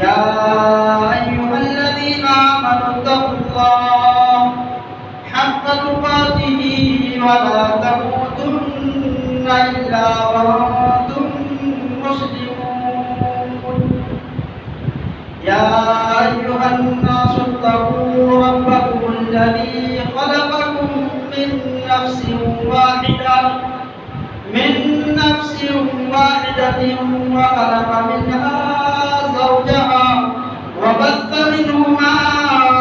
يا أيها الذين آمنوا اتقوا الله حق تقاته ولا تموتن إلا وأنتم مسلمون يا أيها الناس اتقوا ربكم الذي خلقكم من نفس واحدة وخلق منها زوجها وبث منهما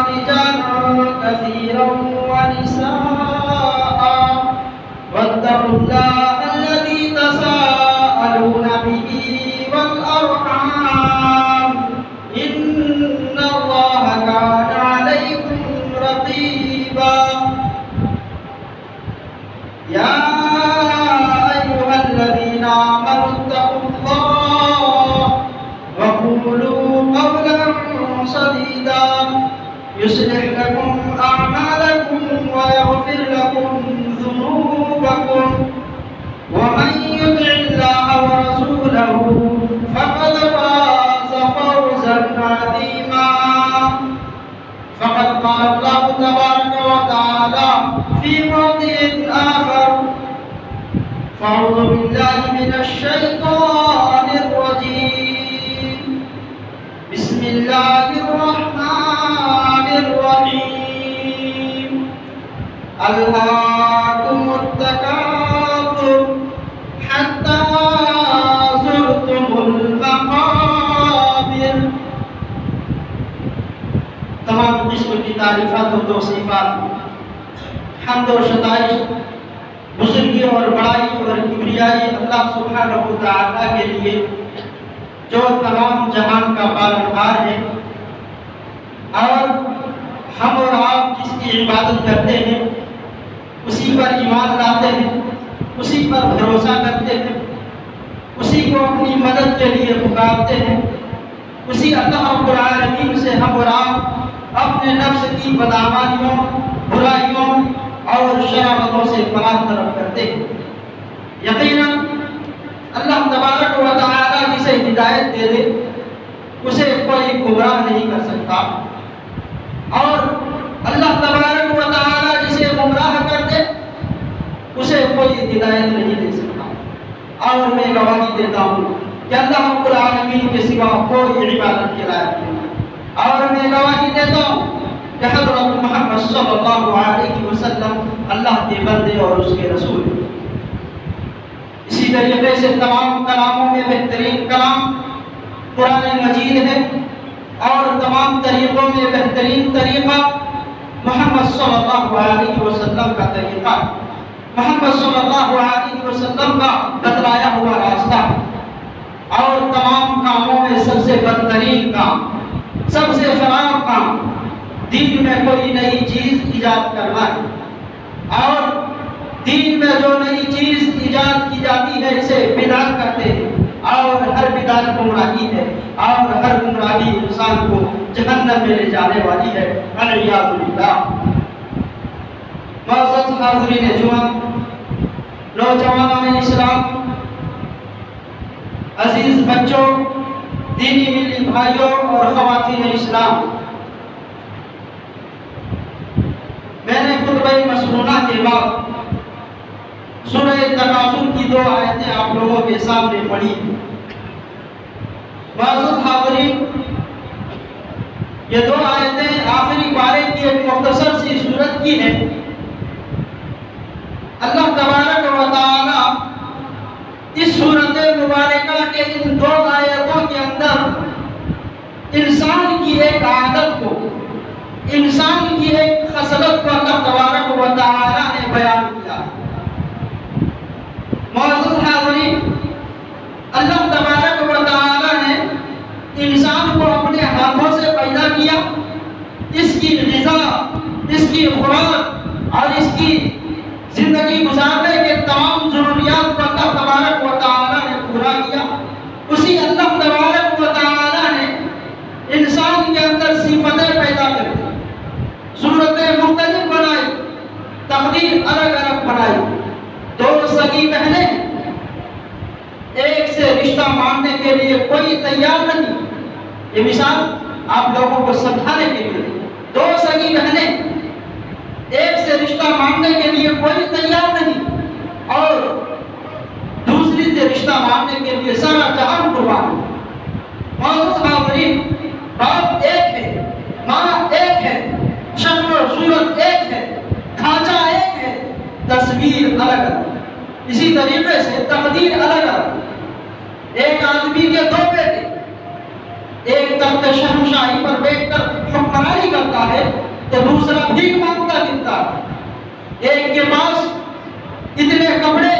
رجالا كثيرا ونساء واتقوا الله الذي تساءلون به والأرحام إن الله كان عليكم رقيبا يا أيها الذين آمنوا اتقوا الله وقولوا قولا سديدا يصلح لكم أعمالكم ويغفر لكم ذنوبكم ومن يطع الله ورسوله فقد فاز فوزا عظيما فقد قال الله تبارك وتعالى في موضع آخر فأعوذ بالله من الشيطان الرجيم بسم الله الرحمن الرحيم ألهاكم التكاثر حتى زرتم المقابر تمام قسم کی تعریفات و توصیفات حمد و ستائش بزرگی اور بڑائی اور کبریائی اللہ سبحانہ و تعالیٰ کے لیے جو تمام جہان کا پالنہار ہے اور ہم اور آپ جس کی عبادت کرتے ہیں اسی پر ایمان لاتے ہیں اسی پر بھروسہ کرتے ہیں اسی کو اپنی مدد کے لیے پکارتے ہیں اسی اللہ رب العالمین سے ہم اور آپ اپنے نفس کی بدعمالیوں برائیوں اور شرارتوں سے پناہ طلب کرتے ہیں یقیناً اللہ تبارک و تعالیٰ جسے ہدایت دے دے اسے کوئی گمراہ نہیں کر سکتا اور اللہ تبارک و تعالیٰ جسے گمراہ کر دے اسے کوئی ہدایت نہیں دے سکتا اور میں گواہی دیتا ہوں کہ اللہ رب العالمین کے سوا کوئی عبادت کے لائق نہیں اور میں گواہی دیتا ہوں کہ حضرت محمد صلی اللہ علیہ وسلم اللہ کے بندے اور اس کے رسول ہیں اسی طریقے سے تمام کلاموں میں بہترین کلام قرآن مجید ہے اور تمام طریقوں میں بہترین طریقہ محمد صلی اللہ علیہ وسلم کا طریقہ محمد صلی اللہ علیہ وسلم کا بتلایا ہوا راستہ اور تمام کاموں میں سب سے بدترین کام سب سے خراب کام دین میں کوئی نئی چیز ایجاد کرنا ہے اور دین میں جو نئی چیز ایجاد کی جاتی ہے اسے بدعت کہتے ہیں اور ہر بدعت گمراہی ہے اور ہر گمراہی انسان کو جہنم میں لے جانے والی ہے والعیاذ باللہ معزز حاضرین جمعہ نوجوانان اسلام عزیز بچوں دینی ملی بھائیوں اور خواتین اسلام میں نے خطبہ مسنونہ کے بعد سورہ تکاثر کی 2 آیتیں آپ لوگوں کے سامنے پڑھی معزز حاضرین یہ 2 آیتیں آخری پارے کی ایک مختصر سی صورت کی ہے اللہ تبارک و تعالی اس صورت مبارکہ کے ان 2 آیتوں کے اندر انسان کی ایک عادت کو انسان کی ایک خصلت کو اللہ تبارک و تعالی نے بیان کیا معزز حاضرین اللہ تبارک و تعالی نے انسان کو اپنے ہاتھوں سے پیدا کیا اس کی غذا اس کی خوراک اور اس کی زندگی گزارنے کے تمام ضروریات کو اللہ تبارک و تعالی نے پورا کیا اسی اللہ تبارک و تعالی نے انسان کے اندر صفتیں پیدا کر دی صورتیں مختلف بنائی تقدیر الگ الگ بنائی 2 سگی بہنیں ایک سے رشتہ ماننے کے لیے کوئی تیار نہیں یہ مثال آپ لوگوں کو سمجھانے کے لیے، دو سگی بہنیں ایک سے رشتہ مانگنے کے لیے کوئی تیار نہیں اور دوسری سے رشتہ مانگنے کے لیے سارا جہان قربان ہے۔ معزز حاضرین، باپ ایک ہے، ماں ایک ہے، شکل و صورت ایک ہے، ڈھانچہ ایک ہے، تصویر الگ الگ، اسی طریقے سے تقدیر الگ الگ۔ ایک آدمی کے دو بیٹے، ایک تخت شہنشاہی پر بیٹھ کر حکمرانی کرتا ہے تو دوسرا بھیک مانگتا پھرتا ہے۔ ایک کے پاس اتنے کپڑے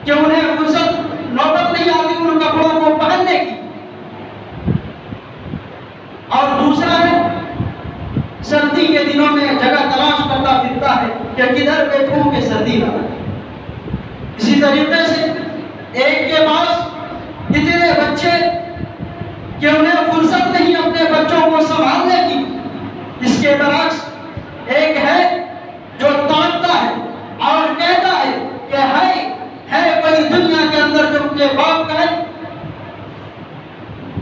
کہ انہیں فرصت نوبت نہیں آتی ان کپڑوں کو پہننے کی، اور دوسرا ہے سردی کے دنوں میں جگہ تلاش کرتا پھرتا ہے کہ کدھر بیٹھوں کہ سردی نہ لگے۔ اسی طریقے سے ایک کے پاس اتنے بچے کہ انہیں فرصت نہیں اپنے بچوں کو سنبھالنے کی۔ اس کے برعکس ایک ہے جو تڑپتا ہے اور کہتا ہے کہ ہے کوئی دنیا کے اندر جو مجھے باپ کا ہے۔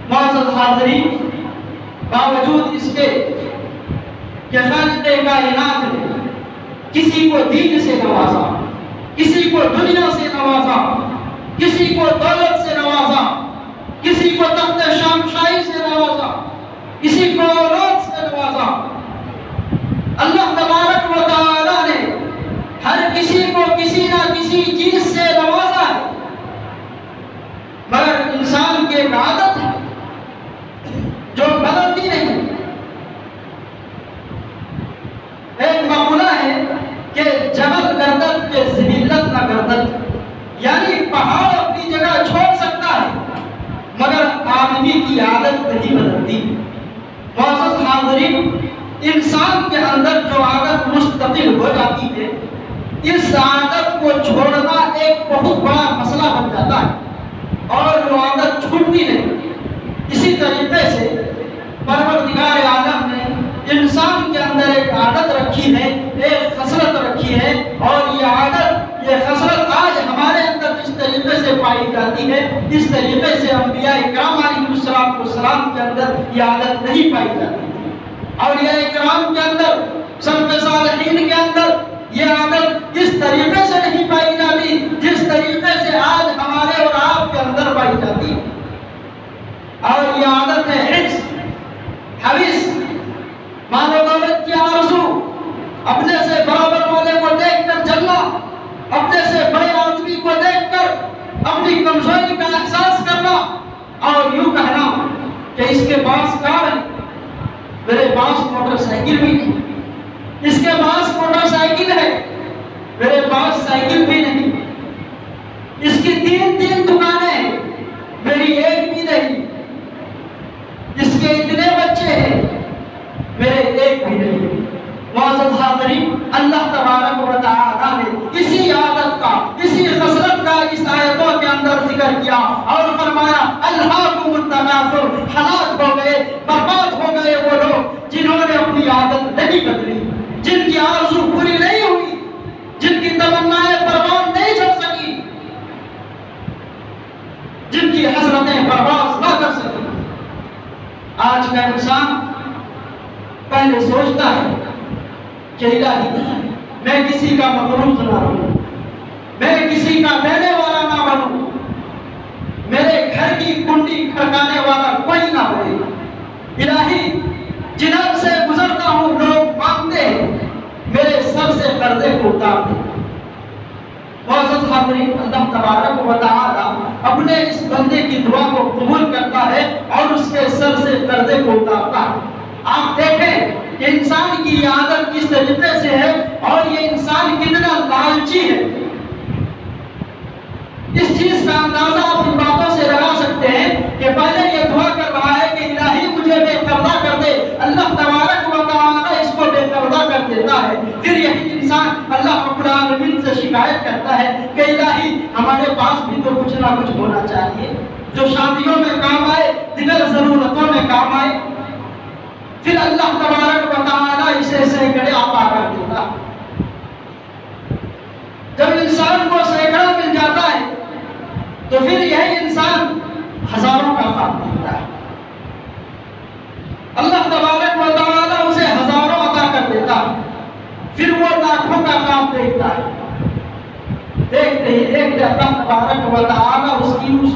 معزز حاضرین، باوجود اس کے کہ خالق کائنات نے کسی کو دین سے نوازا، کسی کو دنیا سے نوازا، کسی کو دولت سے نوازا، کسی کو تخت شہنشاہی سے نوازا، کسی کو اولاد سے نوازا، اللہ تبارک و تعالی نے ہر کسی کو کسی نہ کسی چیز سے نوازا ہے، مگر انسان کی ایک عادت ہے جو بدلتی نہیں۔ ایک مقولہ ہے کہ جبل گردد کے ذلت نہ گردد، یعنی پہاڑ اپنی جگہ چھوڑ سکتا ہے مگر آدمی کی عادت نہیں بدلتی۔ معزز حاضرین، انسان کے اندر جو عادت مستقل ہو جاتی ہے، اس عادت کو چھوڑنا ایک بہت بڑا مسئلہ بن جاتا ہے اور وہ عادت چھوٹتی نہیں۔ اسی طریقے سے پروردگار عالم نے انسان کے اندر ایک عادت رکھی ہے، ایک خصلت رکھی ہے، اور یہ عادت، یہ خصلت آج ہمارے اندر جس طریقے سے پائی جاتی ہے، اس طریقے سے انبیاء اکرام علیہ السلام کے اندر یہ عادت نہیں پائی جاتی، اور یہ اکرام کے اندر، سلف صالحین کے اندر یہ عادت اس طریقے سے نہیں پائی جاتی جس طریقے سے آج ہمارے اور آپ کے اندر پائی جاتی ہے۔ اور یہ عادت ہے حرص، حویث، مال و دولت کی آرزو، اپنے سے برابر والے کو دیکھ کر جلنا، اپنے سے بڑے آدمی کو دیکھ کر اپنی کمزوری کا احساس کرنا، اور یوں کہنا کہ اس کے پاس کار ہے، میرے پاس موٹر سائیکل بھی نہیں، اس کے پاس موٹر سائیکل ہے، میرے پاس سائیکل بھی نہیں، اس کی 3 دکانیں ہیں، میری ایک بھی نہیں، اس کے اتنے بچے ہیں، میرے ایک بھی نہیں۔ معزز حاضرین، اللہ تبارک و تعالی نے اسی عادت کا، اسی خصلت کا اس آیتوں کے اندر ذکر کیا اور فرمایا الہاکم التکاثر، ہلاک ہو گئے، برباد ہو گئے وہ لوگ جنہوں نے اپنی عادت نہیں بدلی، جن کی آرزو پوری نہیں ہوئی، جن کی تمنائیں پروان نہیں چڑھ سکی، جن کی حسرتیں پرواز نہ کر سکی۔ آج کا انسان پہلے سوچتا ہے کہ الہی میں کسی کا مقروض نہ بنوں، میں کسی کا دینے والا نہ بنوں، میرے گھر کی کنڈی کھڑکانے والا کوئی نہ بنے۔ الہی جنہوں سے گزرتا ہوں لوگ مانگتے ہیں، میرے سر سے قرضے کو اتار دے۔ معزز حاضرین، اللہ تبارک و تعالی اپنے اس بندے کی دعا کو قبول کرتا ہے اور اس کے سر سے قرضے کو اتارتا ہے۔ آپ دیکھیں کہ انسان کی عادت کس طریقے سے ہے اور یہ انسان کتنا لالچی ہے۔ اس چیز کا اندازہ آپ ان باتوں سے لگا سکتے ہیں کہ پہلے یہ دعا کر رہا ہے کہ الہی مجھے بے قرضہ کر دے، اللہ تبارک و تعالی اس کو بے قرضہ کر دیتا ہے۔ پھر یہی انسان اللہ رب العالمین سے شکایت کرتا ہے کہ الہی ہمارے پاس بھی تو کچھ نہ کچھ ہونا چاہیے جو شادیوں میں کام آئے، دیگر ضرورتوں میں کام آئے۔ پھر اللہ تبارک و تعالی اسے سینکڑے عطا کر دیتا۔ جب انسان کو سینکڑا مل جاتا ہے تو پھر یہی انسان ہزاروں کا خواب دیتا ہے۔ پھر وہ لاکھوں کا کام دیکھتا ہے. دیکھتے ہی دیکھتے اللہ تبارک و تعالیٰ اس کی اس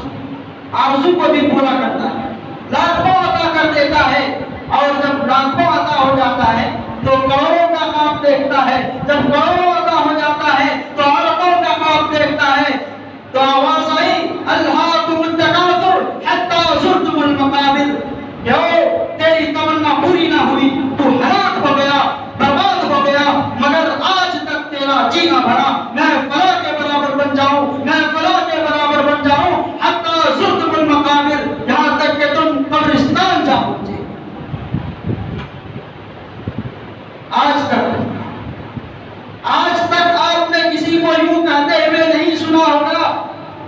آرزو کو بھی پورا کرتا ہے. لاکھوں عطا کر دیتا ہے. اور جب لاکھوں عطا ہو جاتا ہے تو کروڑوں کا کام دیکھتا ہے. جب کروڑوں عطا ہو جاتا ہے تو اربوں کا کام دیکھتا ہے. تو آواز آئی الہاکم التکاثر حتی زرتم المقابر. کیوں تیری تمنا پوری نہ ہوئی, تو ہلاک ہو گیا, برباد ہو گیا, مگر آج تک تیرا جینا بھرا میں فلاں کے برابر بن جاؤں, میں فلاں کے برابر بن جاؤں. حتی زرتم المقابر, یہاں تک کہ تم قبرستان جا پہنچے. آج تک آپ نے کسی کو یوں کہتے ہوئے نہیں سنا ہوگا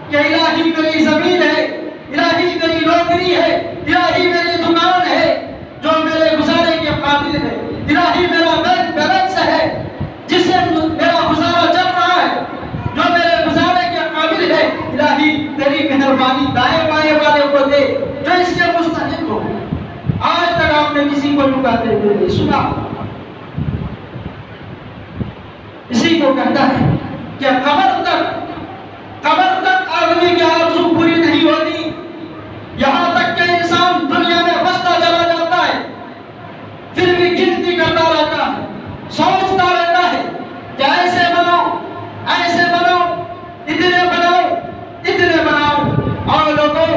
کہ الہی میری زمین ہے, الہی میری نوکری ہے, الہی میری دکان ہے جو میرے گزارے کے قابل ہے, الہی میرا بینک بیلنس ہے جس سے میرا گزارا چل رہا ہے, جو میرے گزارے کے قابل ہے. الہی تیری مہربانی دائیں بائیں والے کو دے جو اس کے مستحق ہو. آج تک آپ نے کسی کو یوں کہتے ہوئے نہیں سنا. اسی کو کہتا ہے کہ قبر تک آدمی کی آرزو پوری نہیں ہوتی. یہاں تک کہ انسان دنیا میں پھنستا چلا جاتا ہے, پھر بھی گنتی کرتا رہتا ہے, سوچتا رہتا ہے کہ ایسے بناؤ, ایسے بناؤ, اتنے بناؤ, اتنے بناؤ. اور لوگوں,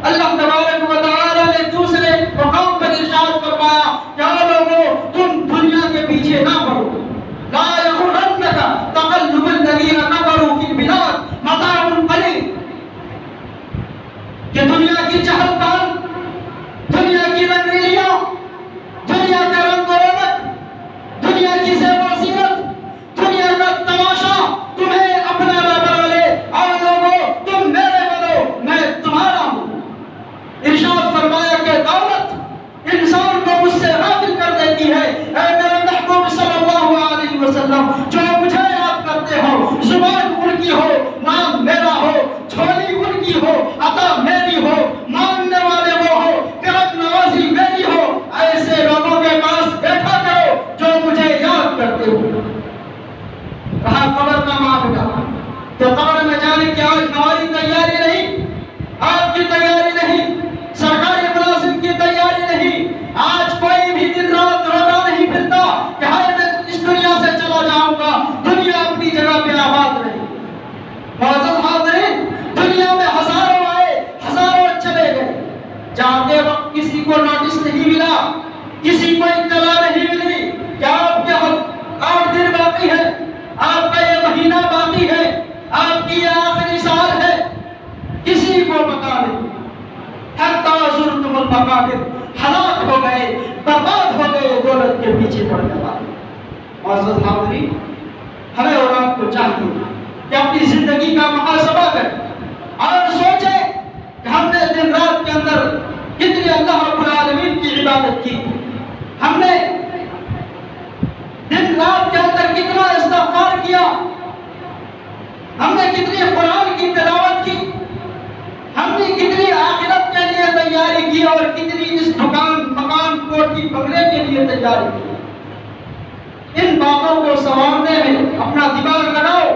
اللہ تبارک و تعالیٰ نے دوسرے مقام پر ارشاد فرمایا کہ لوگوں تم دنیا کے پیچھے نہ پڑو. لا يغرنك تقلب الذين كفروا في البلاد متاع قليل. کہ دنیا کی چہل پہل, دنیا کی رنگریلیاں, دنیا کا رنگ و رونق, دنیا کی زیب و زینت, دنیا کا تماشا تمہیں اپنا نہ بنا لے. اور لوگوں تم میرے بنو, میں تمہارا ہوں. ارشاد فرمایا کہ دولت انسان کو مجھ سے غافل کر دیتی ہے. اے میرے محبوب صلی اللہ علیہ وسلم, جو مجھے یاد کرتے ہو, زبان ان کی ہو, نام میرا ہو, جھولی ان کی ہو, عطا میری ہو, ماننے والے وہ ہو, کرم نوازی میری ہو, ایسے لوگوں کے پاس بیٹھا کرو جو مجھے یاد کرتے ہو. کہا قبر کا معاملہ, تو قبر میں جانے کی آج ہماری تیاری نہیں, آپ کی تیاری نہیں, سرکاری ملازم کی تیاری نہیں. آج کوئی بھی دن رات روتا نہیں پھرتا کہ ہائے میں اس دنیا سے چلا جاؤں گا. دنیا اپنی جگہ پہ آباد رہی. معزز حاضرین, دنیا میں ہزاروں آئے, ہزاروں چلے گئے. جاتے وقت کسی کو نوٹس نہیں ملا, کسی کو اطلاع نہیں ملی کہ آپ کے 8 دن باقی ہے, آپ کا یہ مہینہ باقی ہے, آپ کی یہ آخری سال ہے. کسی کو پتا نہیں. حتی زرتم المقابر, ہلاک ہو گئے, برباد ہو گئے دولت کے پیچھے پڑنے والے. معزز حاضرین, ہمیں اور آپ کو چاہیے کہ اپنی زندگی کا محاسبہ کریں اور سوچیں کہ ہم نے دن رات کے اندر کتنی اللہ رب العالمین کی عبادت کی, ہم نے دن رات کے اندر کتنا استغفار کیا, ہم نے کتنی قرآن کی تلاوت کی, ہم نے کتنی آخرت کے لیے تیاری کی اور کتنی اس دکان مکان کوٹھی بنگلے کے لیے تیاری کی. ان باتوں کو سنوارنے میں اپنا دماغ لگاؤ.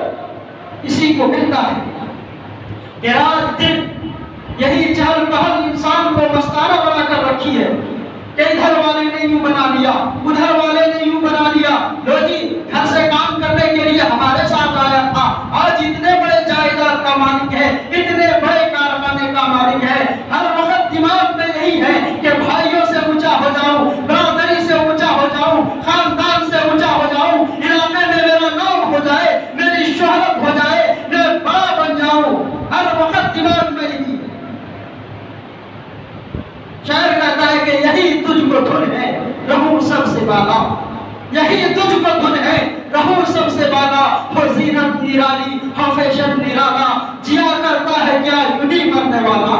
اسی کو کہتا ہے کہ رات دن یہی چہل پہل انسان کو مستانہ بنا کر رکھی ہے کہ ادھر والے نے یوں بنا لیا, ادھر والے نے یوں بنا لیا. لو جی, گھر سے کام کرنے کے لیے ہمارے ساتھ آیا تھا, آج اتنے بڑے جائیداد کا مالک ہے, اتنے بڑے کارخانے کا مالک ہے. ہر وقت دماغ میں یہی ہے کہ بھائیوں سے اونچا ہو جاؤں, برادری سے اونچا ہو جاؤں, خاندان سے اونچا ہو جاؤں, علاقے میں میرا نام ہو جائے, میری شہرت ہو جائے, میں بڑا بن جاؤں. ہر وقت دماغ میں یہی ہے. شاعر کہتا ہے کہ یہی تجھ کو دھن ہے رہوں سب سے بالا, یہی تجھ کو دھن ہے رہوں سب سے بالا. ہو زینت نرالی, ہو فیشن نرالا, جیا کرتا ہے کیا یوں ہی مرنے والا,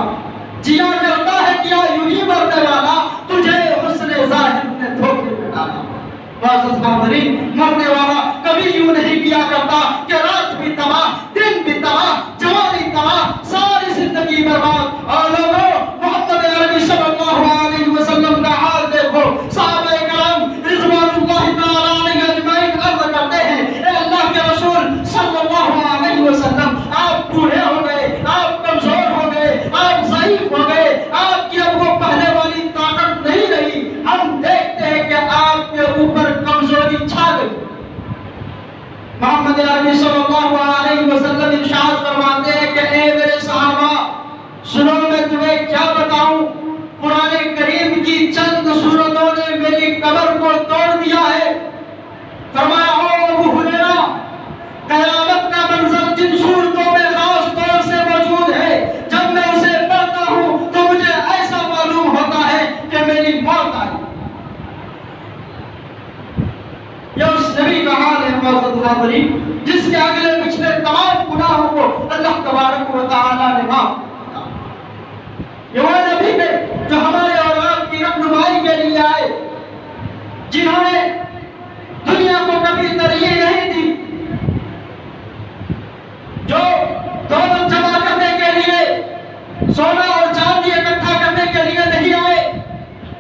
جیا کرتا ہے کیا یوں ہی مرنے والا, تجھے حسن ظاہر نے دھوکے میں ڈالا. معزز حاضرین, مرنے والا کبھی یوں نہیں کیا کرتا کہ رات بھی تباہ, دن بھی تباہ, جوانی تباہ, ساری زندگی برباد. اور لوگوں, محمد عربی صلی اللہ علیہ وسلم کا حال دیکھو. صحابہ کرام رضوان اللہ تعالی علیہ اجمعین عرض کو توڑ دیا ہے. فرمایا او ابو ہریرہ قیامت کا منظر جن صورتوں میں خاص طور سے موجود ہے جب میں اسے پڑھتا ہوں تو مجھے ایسا معلوم ہوتا ہے کہ میری موت آئی. یہ اس نبی کا حال ہے معزز حاضرین جس کے اگلے پچھلے تمام گناہوں کو اللہ تبارک و تعالی نے معاف کیا. یہ وہ نبی ہے جو ہمارے اور آپ کی رہنمائی کے لیے آئے, جنہوں نے دنیا کو کبھی ترجیح نہیں دی, جو دولت جمع کرنے کے لیے سونا اور چاندی اکٹھا کرنے کے لیے نہیں آئے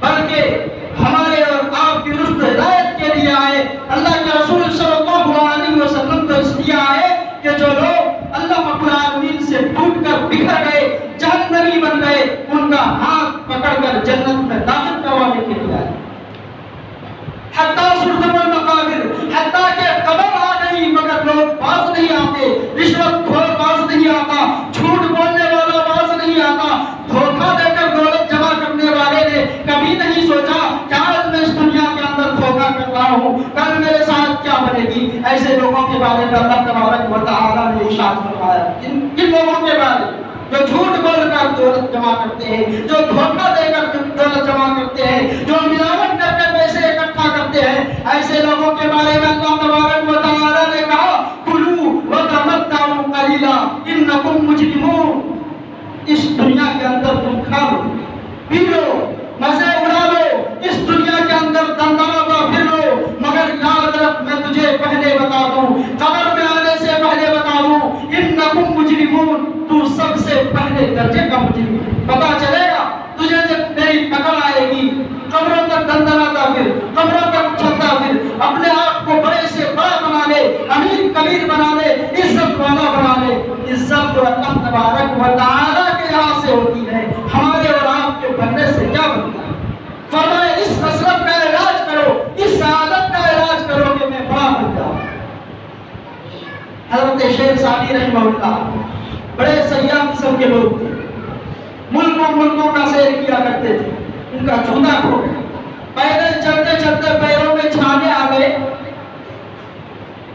بلکہ ہمارے اور آپ کی رشد ہدایت کے لیے آئے. اللہ کے رسول صلی اللہ علیہ وسلم تو اس لیے آئے کہ جو لوگ اللہ رب العالمین سے ٹوٹ کر بکھر گئے, جہنمی بن گئے, ان کا ہاتھ پکڑ کر جنت میں داخل کروانے کے لیے آئے. حتیٰ سردم المقابر, حتیٰ کہ قبر آ گئی مگر لوگ باز نہیں آتے, رشوت خور باز نہیں آتا, جھوٹ بولنے والا باز نہیں آتا, دھوکہ دے کر دولت جمع کرنے والے نے کبھی نہیں سوچا کہ آج میں اس دنیا کے اندر دھوکہ کر رہا ہوں, کل میرے ساتھ کیا بنے گی. ایسے لوگوں کے بارے میں اللہ تبارک و تعالی نے ارشاد فرمایا, کن لوگوں کے بارے جو جھوٹ بول کر دولت جمع کرتے ہیں, جو دھوکہ دے کر دولت جمع کرتے ہیں, جو ملاوٹ کر کے پیسے اکٹھا کرتے ہیں, ایسے لوگوں کے بارے میں اللہ تبارک و تعالی نے کہا کلوا وتمتعوا قلیلا انکم مجرمون. اس دنیا کے اندر تم کھا لو, پی لو, مزے اڑا لو, اس دنیا کے اندر دندناتا پھر لو, مگر یاد رکھ میں تجھے پہلے بتا دوں, قبر میں آنے سے پہلے بتا دوں, انکم مجرمون, تو سب سے پہلے درجے کا مجرم ہے. پتا چلے گا تجھے جب میری پکڑ آئے گی, قبروں تک دندناتا پھر, قبروں تک چلتا پھر, اپنے آپ کو بڑے سے بڑا بنا لے, امیر کبیر بنا لے, عزت والا بنا لے. عزت تو اللہ تبارک و تعالی کے یہاں سے ہوتی ہے, ہمارے اور آپ کے بننے سے کیا بنتا ہے. فرمایا اس حسرت کا علاج کرو, اس سعادت کا علاج کرو کہ میں بڑا بن جاؤں. حضرت شیخ سعدی رحمہ اللہ بڑے سیاح قسم کے لوگ تھے, ملکوں کا سیر کیا کرتے تھے. ان کا جوتا کھو گیا, پیدل چلتے چلتے پیروں میں چھانے آ گئے.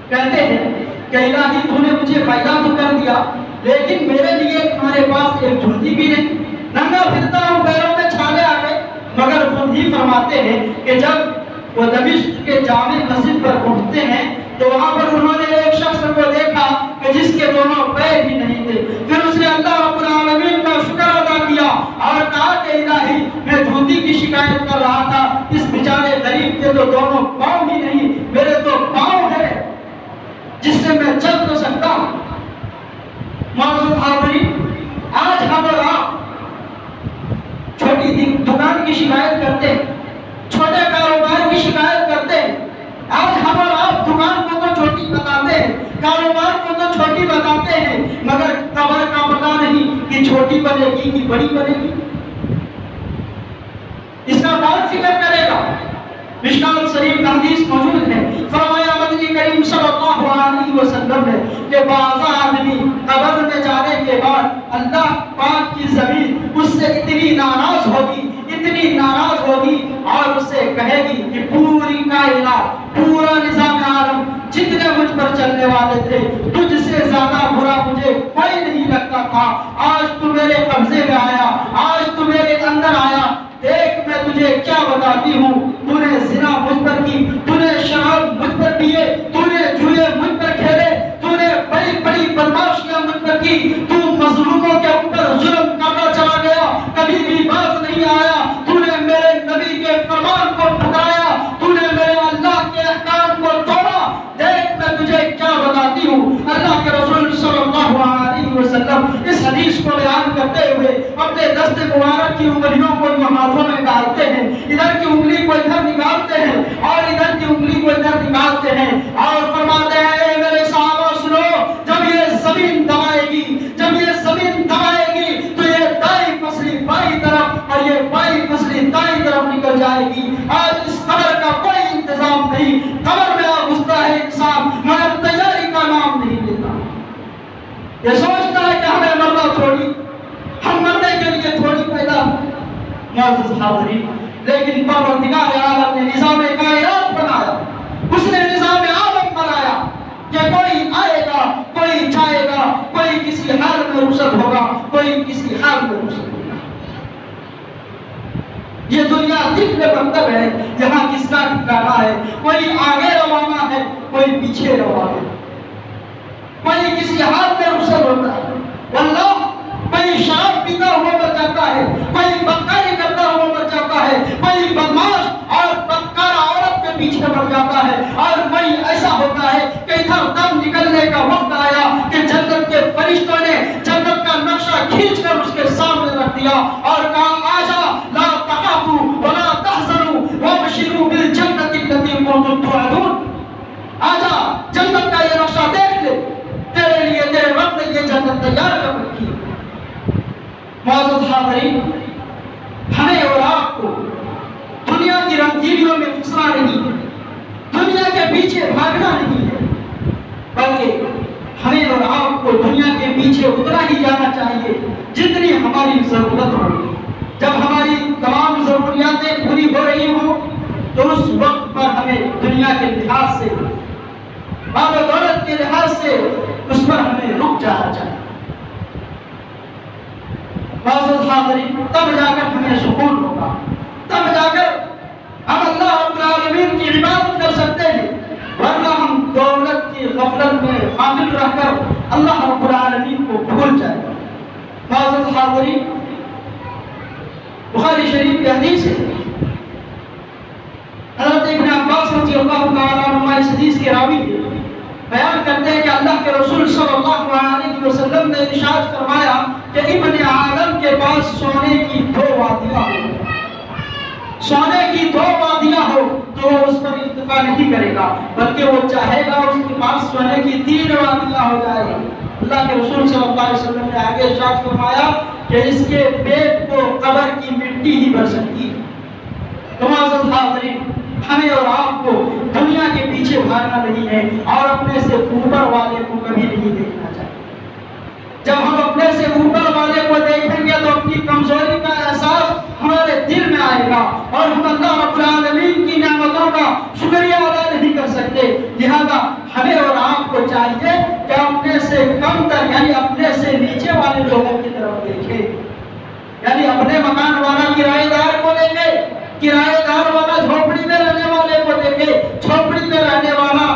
کہتے ہیں کہ الہی تو نے مجھے پیدا تو کر دیا لیکن میرے لیے تمہارے پاس ایک جوتی بھی نہیں, ننگا پھرتا ہوں, پیروں میں چھانے آ گئے. مگر خود ہی فرماتے ہیں کہ جب وہ دمشق کے جامع مسجد پر پہنچتے ہیں تو وہاں پر انہوں نے ایک شخص کو دیکھا کہ جس کے دونوں پیر ہی نہیں تھے. پھر اس نے اللہ رب العالمین کا شکر ادا کیا اور کہا کہ الہی میں جوتی کی شکایت کر رہا تھا, اس بیچارے غریب کے تو دونوں پاؤں ہی نہیں, میرے تو پاؤں ہے جس سے میں چل تو سکتا ہوں. معزز حاضرین, آج ہم اور آپ چھوٹی دکان کی شکایت کرتے ہیں, چھوٹے کاروبار کی شکایت کرتے ہیں. آج ہم اور آپ دکان کو تو چھوٹی بتاتے ہیں, کاروبار کو تو چھوٹی بتاتے ہیں, مگر قبر کا پتہ نہیں کہ چھوٹی بنے گی کہ بڑی بنے گی. اس کا کون فکر کرے گا. مشکات شریف کا حدیث موجود ہے, فرمایا مدنی کریم صلی اللہ علیہ وسلم نے کہ بعض آدمی قبر میں جانے کے بعد اللہ پاک کی زمین اس سے اتنی ناراض ہوگی, اتنی ناراض ہوگی اور اس سے کہے گی کہ پوری کائنات, پورا نظام عالم جتنے مجھ پر چلنے والے تھے, تجھ سے زیادہ برا مجھے کوئی نہیں لگتا تھا, آج تو میرے قبضے میں آیا, آج تو میرے اندر آیا, دیکھ میں تجھے کیا بتاتی ہوں, تو نے زنا مجھ پر کی, تو نے شراب مجھ پر پیے, تو نے جوئے مجھ پر کھیلے, تو نے بڑی بڑی بدماشیاں مجھ پر کی, تو مظلوموں کے اوپر ظلم کرتا چلا گیا, کبھی بھی باز نہیں آیا, تو نے میرے نبی کے فرمان کو ٹھکرایا, تو نے میرے اللہ کے احکام کو توڑا, دیکھ میں تجھے کیا بتاتی ہوں. اللہ کے رسول صلی اللہ علیہ وسلم اس حدیث کو بیان کرتے ہوئے اپنے دست مبارک کی انگلیوں کو یوں ہاتھوں میں ڈالتے ہیں, ادھر کی انگلی کو ادھر نکالتے ہیں اور ادھر کی انگلی کو ادھر نکالتے ہیں اور فرماتے ہیں اے میرے صحابہ سنو, جب یہ زمین دبائے گی, جب یہ زمین دبائے گی تو یہ دائیں پسلی بائیں طرف اور یہ بائیں پسلی دائیں طرف نکل جائے گی. آج اس قبر کا کوئی انتظام نہیں, قبر میں آ گھستا ہے انسان مگر تیاری کا نام نہیں لیتا. یہ سوچتا ہے کہ ہمیں مرنا تھوڑی, ہم مرنے کے لیے تھوڑی پیدا. معزز حاضرین, لیکن پروردگار عالم نے نظام کائنات بنایا، اس نے نظام عالم بنایا کہ کوئی آئے گا، کوئی جائے گا، کوئی کسی حال میں رخصت ہوگا، کوئی کسی حال میں رخصت ہوگا۔ یہ دنیا دکھنے مطلب ہے جہاں کس کا ٹھکانا ہے، کوئی آگے روانہ ہے، کوئی پیچھے روانہ ہے، کوئی کسی حال میں رخصت ہوتا ہے، واللہ کوئی شراب پیتا ہوا مر جاتا ہے، کوئی بدکاری کرتا ہوا مر جاتا ہے، کوئی بدماش اور بدکار عورت کے پیچھے مر جاتا ہے، اور کوئی ایسا ہوتا ہے کہ ادھر دم نکلنے کا وقت آیا کہ جنت کے فرشتوں نے جنت کا نقشہ کھینچ کر اس کے سامنے رکھ دیا اور کہا آجا لا تخافوا ولا تحزنوا وابشروا بالجنة التي كنتم توعدون، آجا جنت کا یہ نقشہ دیکھ لے، تیرے لیے تیرے رب نے یہ جنت تیار کر رکھی۔ معزز حاضرین، ہمیں اور آپ کو دنیا کی رنگینیوں میں پھنسنا نہیں ہے، دنیا کے پیچھے بھاگنا نہیں ہے، بلکہ ہمیں اور آپ کو دنیا کے پیچھے اتنا ہی جانا چاہیے جتنی ہماری ضرورت ہوگی۔ جب ہماری تمام ضروریاتیں پوری ہو رہی ہوں تو اس وقت پر ہمیں دنیا کے لحاظ سے، مال و دولت کے لحاظ سے اس پر ہمیں رک جانا چاہیے۔ معزز حاضرین، تب جا کر ہمیں سکون ہوگا، تب جا کر ہم اللہ رب العالمین کی عبادت کر سکتے ہیں، ورنہ ہم دولت کی غفلت میں غافل رہ کر اللہ رب العالمین کو بھول جائیں گے۔ معزز حاضرین، بخاری شریف کی حدیث ہے، حضرت ابن عباس رضی اللہ تعالیٰ عنہ اس حدیث کے راوی بیان کرتے ہیں کہ اللہ کے رسول صلی اللہ علیہ وسلم نے ارشاد فرمایا کہ ابن آدم کے پاس سونے کی 2 وادیاں ہو، سونے کی 2 وادیاں ہو تو وہ اس پر اکتفا نہیں کرے گا، بلکہ وہ چاہے گا اس کے پاس سونے کی 3 وادیاں ہو جائے گی۔ اللہ کے رسول صلی اللہ علیہ وسلم نے آگے ارشاد فرمایا کہ اس کے پیٹ کو قبر کی مٹی ہی بھر سکتی ہے۔ تو معزز حاضرین، ہمیں اور آپ کو دنیا کے پیچھے بھاگنا نہیں ہے اور اپنے سے اوپر والے کو کبھی نہیں دیکھنا چاہیے۔ جب ہم اپنے سے اوپر والے کو دیکھیں گے تو اپنی کمزوری کا احساس ہمارے دل میں آئے گا اور ہم اللہ رب العالمین کی نعمتوں کا شکریہ ادا نہیں کر سکتے۔ لہذا ہمیں اور آپ کو چاہیے کہ اپنے سے کم تر یعنی اپنے سے نیچے والے لوگوں کی طرف دیکھیں، یعنی اپنے مکان والا کرایہ دار کو دیکھے، کرایہ دار والا جھوپڑی میں رہنے والے کو دیکھے، جھوپڑی میں رہنے والا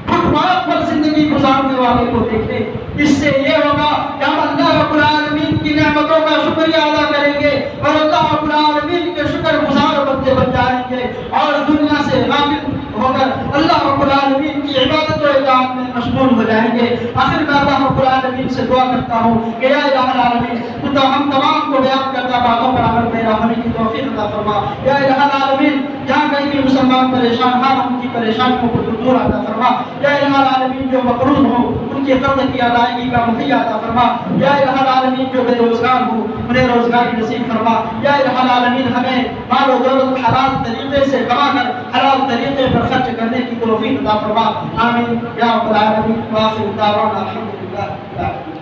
فٹ پاتھ پر زندگی گزارنے والے کو دیکھے۔ اس سے یہ ہوگا کہ ہم اللہ رب العالمین کی نعمتوں کا شکریہ ادا کریں گے اور اللہ رب العالمین کے شکر گزار بندے بن جائیں گے اور دنیا سے غافل ہو کر اللہ رب العالمین کی عبادت و اطاعت میں مشغول ہو جائیں گے۔ آخر میں اللہ رب العالمین سے دعا کرتا ہوں کہ یا الہ العالمین تو ہم تمام کو بیان کرتا باتوں پر عمل پیرا ہونے کی توفیق عطا فرما۔ یا الہ العالمین، جہاں کہیں بھی مسلمان پریشان ہیں ان کی پریشانیوں کو دور عطا فرما۔ یا الہ العالمین، جو مقروض ہوں ان کی قرض کی ادائیگی کا مہیا عطا فرما۔ یا الہ العالمین، جو بے روزگار ہوں انہیں روزگاری نصیب فرما۔ یا الہ العالمین، ہمیں مال و دولت حلال طریقے سے کما کر حلال طریقے پر خرچ کرنے کی توفیق عطا فرما۔ آمین یا رب العالمین۔ وآخر دعوانا الحمدللہ۔